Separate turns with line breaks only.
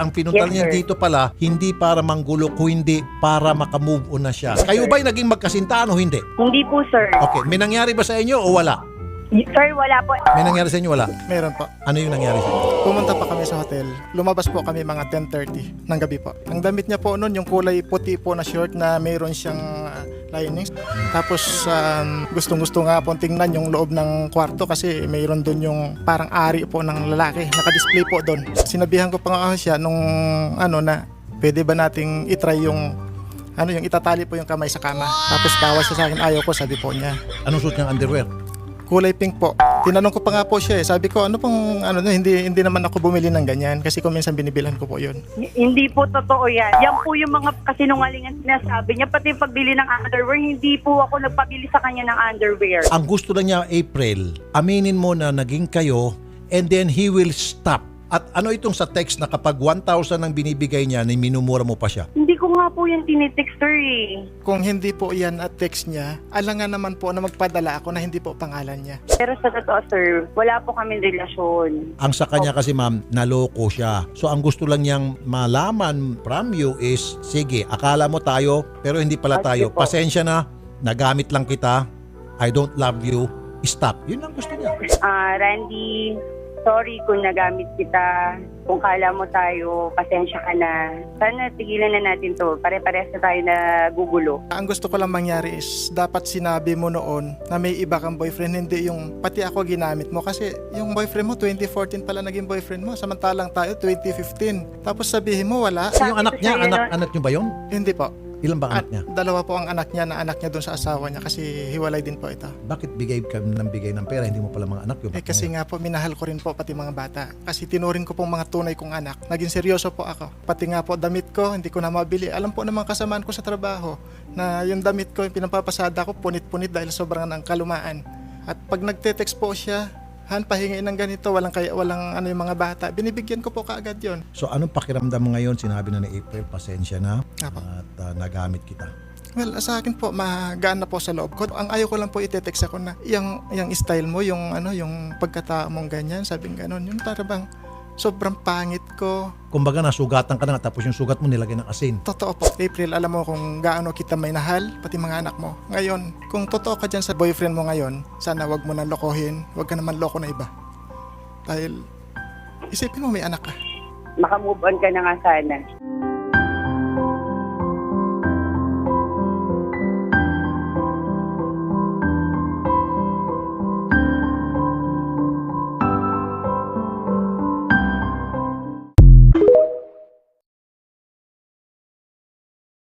ang pinuntal
Yes,
niya
sir.
dito pala, hindi para manggulo, kundi para makamove on na siya. Kayo ba'y naging magkasintahan o hindi?
Hindi po, sir.
Okay, may nangyari ba sa inyo o wala?
Sir, wala po.
May nangyari sa inyo, wala?
Meron po.
Ano yung nangyari sa inyo?
Pumunta pa kami sa hotel. Lumabas po kami mga 10:30 ng gabi po. Ang damit niya po noon, yung kulay puti po na short na mayroon siyang linings. Tapos gustong-gusto nga po tingnan yung loob ng kwarto kasi mayroon doon yung parang ari po ng lalaki. Naka-display po doon. Sinabihan ko pa nga siya nung na pwede ba nating itry yung yung itatali po yung kamay sa kama. Tapos kawa siya sa akin, ayaw ko, sabi po niya.
Anong suot niyang underwear?
Kulay pink po. Tinanong ko pa nga po siya Sabi ko, hindi naman ako bumili ng ganyan kasi kung minsan binibilhan ko po yun.
Hindi po totoo yan. Yan po yung mga kasinungalingan sinasabi niya. Pati pagbili ng underwear, hindi po ako nagpabili sa kanya ng underwear.
Ang gusto lang niya, April, aminin mo na naging kayo and then he will stop. At ano itong sa text na kapag 1,000 ang binibigay niya, na minumura mo pa siya?
Hindi ko nga po yan tinitext, sir eh.
Kung hindi po yan at text niya, alangan naman po na magpadala ako na hindi po pangalan niya.
Pero sa totoo, sir, wala po kaming relasyon.
Ang sa kanya kasi ma'am, naloko siya. So ang gusto lang niyang malaman from you is, sige, akala mo tayo, pero hindi pala tayo.
Sige po.
Pasensya na, nagamit lang kita, I don't love you, stop. Yun ang gusto niya.
Randy, sorry kung nagamit kita. Kung kala mo tayo, pasensya ka na. Sana tigilan na natin to. Pare-parehas na tayo na gugulo.
Ang gusto ko lang mangyari is, dapat sinabi mo noon na may iba kang boyfriend, hindi yung pati ako ginamit mo. Kasi yung boyfriend mo, 2014 pala naging boyfriend mo. Samantalang tayo, 2015. Tapos sabihin mo, wala.
Yung anak niya,
Sa'yo, no?
anak niyo ba yun?
Hindi po.
Ilan ba anak niya?
Dalawa po ang anak niya na anak niya doon sa asawa niya kasi hiwalay din po ito.
Bakit bigay ka ng bigay ng pera, hindi mo pala mga anak yun?
Kasi nga po, minahal ko rin po pati mga bata. Kasi tinuring ko pong mga tunay kong anak. Naging seryoso po ako. Pati nga po damit ko, hindi ko na mabili. Alam po ng mga kasamaan ko sa trabaho na yung damit ko, yung pinapapasada ko, punit-punit dahil sobrang ng kalumaan. At pag nagte-text po siya, Han, pahingi ng ganito, walang yung mga bata. Binibigyan ko po kaagad yon.
So anong pakiramdam mo ngayon? Sinabi na ni April, pasensya na
Apo.
at nagamit kita.
Well, sa akin po, magaan na po sa loob ko. Ang ayaw ko lang po ite-text ako na yung style mo, yung pagkatao mong ganyan, sabing ganon. Yung para bang sobrang pangit ko.
Kumbaga nasugatan ka na tapos yung sugat mo nilagay ng asin.
Totoo po. April, alam mo kung gaano kita may nahal, pati mga anak mo. Ngayon, kung totoo ka dyan sa boyfriend mo ngayon, sana wag mo na lokohin, wag ka naman loko na iba. Dahil, isipin mo may anak ka.
Makamove on ka na nga sana.